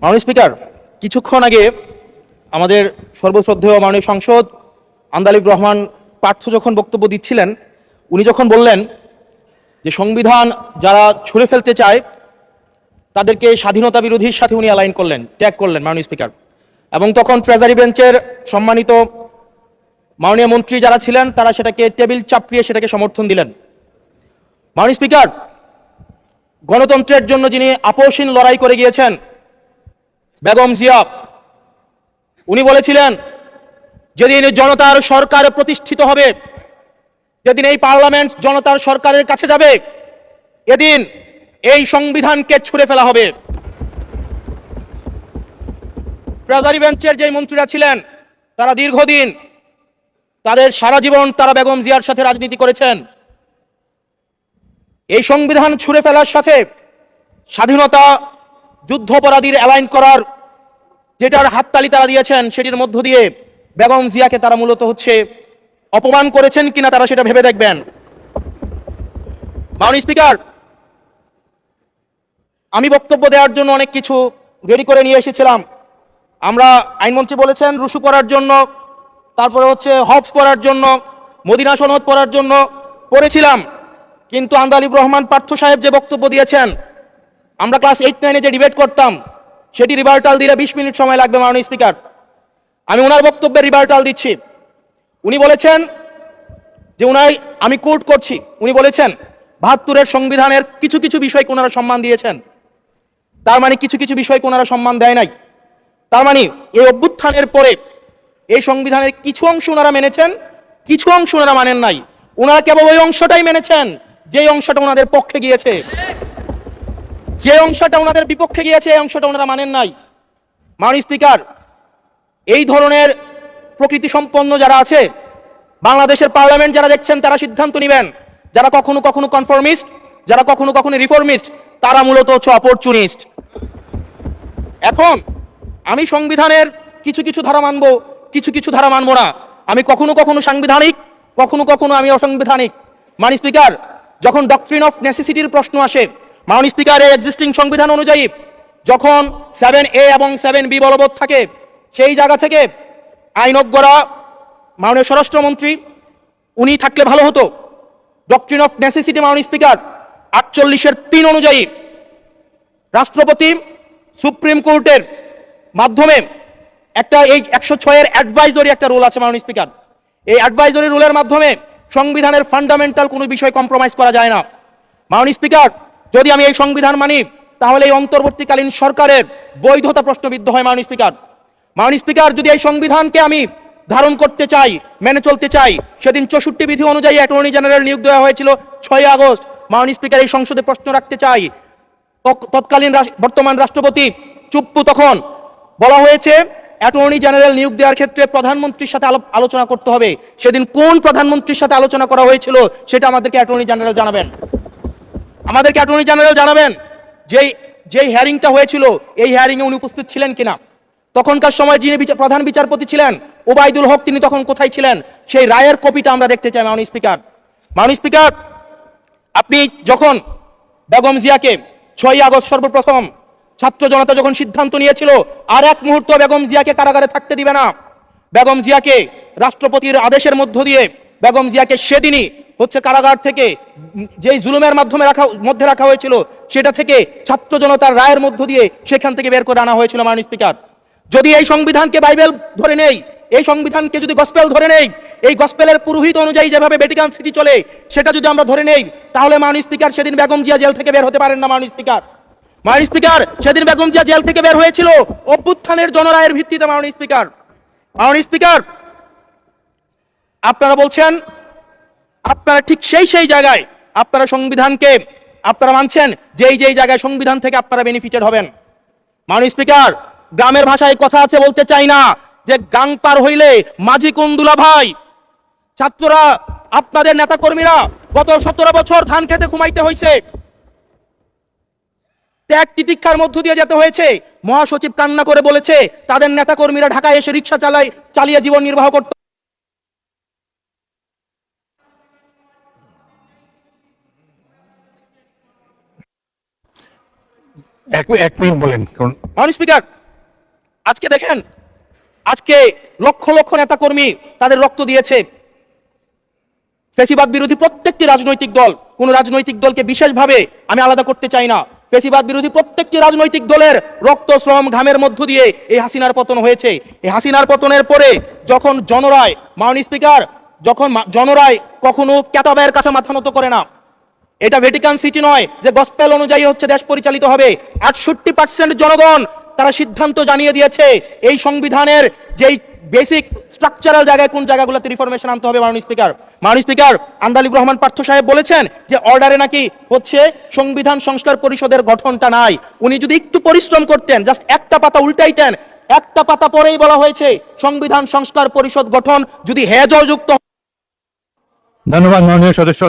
মাননীয় স্পিকার, কিছুক্ষণ আগে আমাদের সর্বশ্রদ্ধেয় মাননীয় সংসদ আন্দালিব রহমান পার্থ যখন বক্তব্য দিচ্ছিলেন, উনি যখন বললেন যে সংবিধান যারা ছুঁড়ে ফেলতে চায় তাদেরকে স্বাধীনতা বিরোধীর সাথে উনি অ্যালাইন করলেন, ট্যাগ করলেন মাননীয় স্পিকার। এবং তখন ট্রেজারি বেঞ্চের সম্মানিত মাননীয় মন্ত্রী যারা ছিলেন তারা সেটাকে টেবিল চাপড়িয়ে সেটাকে সমর্থন দিলেন। মাননীয় স্পিকার, গণতন্ত্রের জন্য যিনি আপোষহীন লড়াই করে গিয়েছেন বেগম জিয়া, উনি বলেছিলেন যেদিন জনতার সরকার প্রতিষ্ঠিত হবে, যেদিন এই পার্লামেন্ট জনতার সরকারের কাছে যাবে, এদিন এই সংবিধানকে ছুঁড়ে ফেলা হবে। ট্রেজারি বেঞ্চের যে মন্ত্রীরা ছিলেন তারা দীর্ঘদিন তাদের সারা জীবন তারা বেগম জিয়ার সাথে রাজনীতি করেছেন। এই সংবিধান ছুঁড়ে ফেলার সাথে স্বাধীনতা যুদ্ধাপরাধীর অ্যালাইন করার যেটার হাততালি তারা দিয়েছেন, সেটির মধ্য দিয়ে বেগম জিয়াকে তারা মূলত অপমান করেছেন কিনা তারা সেটা ভেবে দেখবেন। মাননীয় স্পিকার, আমি বক্তব্য দেওয়ার জন্য অনেক কিছু রেডি করে নিয়ে এসেছিলাম। আমরা আইনমন্ত্রী বলেছেন রুশু পড়ার জন্য, তারপরে হবস পড়ার জন্য, মদিনা সনদ পড়ার জন্য পড়েছিলাম। কিন্তু আন্দালিব রহমান পার্থ সাহেব যে বক্তব্য দিয়েছেন, আমরা ক্লাস 8-9-এ যে ডিবেট করতাম সেটি রিভার্টাল দিলে 20 মিনিট সময় লাগবে। মাননীয় স্পিকার, আমি ওনার বক্তব্যের রিভার্টাল দিচ্ছি। উনি বলেছেন যে আমি কোট করছি, উনি বলেছেন 72-এর সংবিধানের কিছু কিছু বিষয়কে ওনারা সম্মান দিয়েছেন। তার মানে কিছু কিছু বিষয়কে ওনারা সম্মান দেয় নাই। তার মানে এই অভ্যুত্থানের পরে এই সংবিধানের কিছু অংশ ওনারা মেনেছেন, কিছু অংশ ওনারা মানেন নাই। ওনারা কেবল ওই অংশটাই মেনেছেন যে অংশটা ওনাদের পক্ষে গিয়েছে, যে অংশটা ওনাদের বিপক্ষে গিয়েছে এই অংশটা ওনারা মানেন নাই। মাননীয় স্পিকার, এই ধরনের প্রকৃতি সম্পন্ন যারা আছে বাংলাদেশের পার্লামেন্ট, যারা দেখছেন তারা সিদ্ধান্ত নেবেন। যারা কখনো কখনো কনফরমিস্ট, যারা কখনো কখনো রিফর্মিস্ট, তারা মূলত অপরচুনিস্ট। এখন আমি সংবিধানের কিছু কিছু ধারা মানব, কিছু কিছু ধারা মানব না। আমি কখনো কখনো সাংবিধানিক, কখনো কখনো আমি অসাংবিধানিক। মাননীয় স্পিকার, যখন ডক্ট্রিন অফ নেসেসিটির প্রশ্ন আসে, মাননীয় স্পিকার, এই এক্সিস্টিং সংবিধান অনুযায়ী যখন 7A এবং 7B বলবৎ থাকে, সেই জায়গা থেকে আইনজ্ঞরা, মাননীয় স্বরাষ্ট্রমন্ত্রী উনি থাকলে ভালো হতো। ডক্ট্রিন অফ নেসেসিটি মাননীয় স্পিকার 48-3 অনুযায়ী রাষ্ট্রপতি সুপ্রিম কোর্টের মাধ্যমে এই 106-এর অ্যাডভাইজরি একটা রুল আছে মাননীয় স্পিকার। এই অ্যাডভাইজরি রুলের মাধ্যমে সংবিধানের ফান্ডামেন্টাল কোনো বিষয় কম্প্রোমাইজ করা যায় না। মাননীয় স্পিকার, যদি আমি এই সংবিধান মানি তাহলে এই অন্তর্বর্তীকালীন সরকারের বৈধতা প্রশ্নবিদ্ধ হয়। মাননীয় স্পিকার, মাননীয় স্পিকার, যদি এই সংবিধানকে আমি ধারণ করতে চাই, মেনে চলতে চাই, সেদিন 64 বিধি অনুযায়ী অ্যাটর্নি জেনারেল নিয়োগ দেওয়া হয়েছিল 6 আগস্ট। মাননীয় স্পিকার, এই সংসদে প্রশ্ন রাখতে চাই, তৎকালীন বর্তমান রাষ্ট্রপতি চুপ্পু, তখন বলা হয়েছে অ্যাটর্নি জেনারেল নিয়োগ দেওয়ার ক্ষেত্রে প্রধানমন্ত্রীর সাথে আলোচনা করতে হবে। সেদিন কোন প্রধানমন্ত্রীর সাথে আলোচনা করা হয়েছিল সেটা আমাদেরকে অ্যাটর্নি জেনারেল জানাবেন। আমাদেরকে অ্যাটর্নি জেনারেল জানাবেন যেই হিয়ারিংটা হয়েছিল এই হিয়ারিংয়ে উনি উপস্থিত ছিলেন কিনা। তখনকার সময় যিনি প্রধান বিচারপতি ছিলেন ওবায়দুল হক, তিনি তখন কোথায় ছিলেন, সেই রায়ের কপিটা আমরা দেখতে চাই। মাননীয় স্পিকার, মাননীয় স্পিকার, আপনি যখন বেগম জিয়াকে 6 আগস্ট সর্বপ্রথম ছাত্র জনতা যখন সিদ্ধান্ত নিয়েছিল আর এক মুহূর্ত বেগম জিয়াকে কারাগারে থাকতে দিবে না, বেগম জিয়াকে রাষ্ট্রপতির আদেশের মধ্য দিয়ে বেগম জিয়াকে সেদিনই কারাগার থেকে যেই জুলুমের মধ্যে রাখা হয়েছিল সেটা থেকে ছাত্র জনতার রায়ের মধ্য দিয়ে সেখান থেকে বের করে আনা হয়েছিল। মাননীয় স্পিকার, যদি এই সংবিধানকে বাইবেল ধরে নেই, এই সংবিধানকে যদি গসপেল ধরে নেই, এই গসপেলের পুরোহিত অনুযায়ী যেভাবে ভ্যাটিকান সিটি চলে সেটা যদি আমরা ধরে নেই, তাহলে মাননীয় স্পিকার সেদিন বেগম জিয়া জেল থেকে বের হতে পারেন না। মাননীয় স্পিকার, মাননীয় স্পিকার, সেদিন বেগম জিয়া জেল থেকে বের হয়েছিল অভ্যুত্থানের জনরায়ের ভিত্তিতে। মাননীয় স্পিকার, মাননীয় স্পিকার, আপনারা বলছেন আপনারা ঠিক সেই জায়গায় আপনারা সংবিধানকে আপনারা মানছেন যেই জায়গায় সংবিধান থেকে আপনারা বেনিফিটেড হবেন। মাননীয় স্পিকার, গ্রামের ভাষায় কথা আছে, বলতে চাই না, যে গাং পার হইলে মাঝি কুন্দুলা ভাই। ছাত্ররা, আপনাদের নেতা কর্মীরা গত 17 বছর ধান খেতে ঘুমাইতে হয়েছে, ত্যাগ তিতিক্ষার মধ্য দিয়ে যেতে হয়েছে। মহাসচিব কান্না করে বলেছে তাদের নেতা কর্মীরা ঢাকায় এসে রিক্সা চালিয়ে জীবন নির্বাহ করতে। এক মিনিট বলেন কারণ মাননীয় স্পিকার, আজকে দেখেন, আজকে লক্ষ লক্ষ নেতাকর্মী তাদের রক্ত দিয়েছে। ফ্যাসিবাদ বিরোধী প্রত্যেকটি রাজনৈতিক দল, কোন রাজনৈতিক দলকে বিশেষভাবে আমি আলাদা করতে চাই না, ফ্যাসিবাদ বিরোধী প্রত্যেকটি রাজনৈতিক দলের রক্ত শ্রম ঘামের মধ্য দিয়ে এই হাসিনার পতন হয়েছে। এই হাসিনার পতনের পরে যখন জনরায়, মাননীয় স্পিকার, যখন জনরায় কখনো ক্যাতাবের কাছে মাথা নত করে না। এটা ভ্যাটিকান সিটি নয় যে গসপেল অনুযায়ী হচ্ছে দেশ পরিচালিত হবে। 68% জনগণ তারা সিদ্ধান্ত জানিয়ে দিয়েছে এই সংবিধানের যেই বেসিক স্ট্রাকচারাল জায়গায় কোন জায়গাগুলোতে রিফরমেশন আনতে হবে। মাননীয় স্পিকার আন্দালিব রহমান পার্থ সাহেব বলেছেন যে অর্ডারে নাকি হচ্ছে সংবিধান সংস্কার পরিষদের গঠনটা নাই। উনি যদি একটু পরিশ্রম করতেন, জাস্ট একটা পাতা উল্টাইতেন, একটা পাতা পরেই বলা হয়েছে সংবিধান সংস্কার পরিষদ গঠন যদি হ্যাঁ জয়যুক্ত। ধন্যবাদ মাননীয় সদস্য।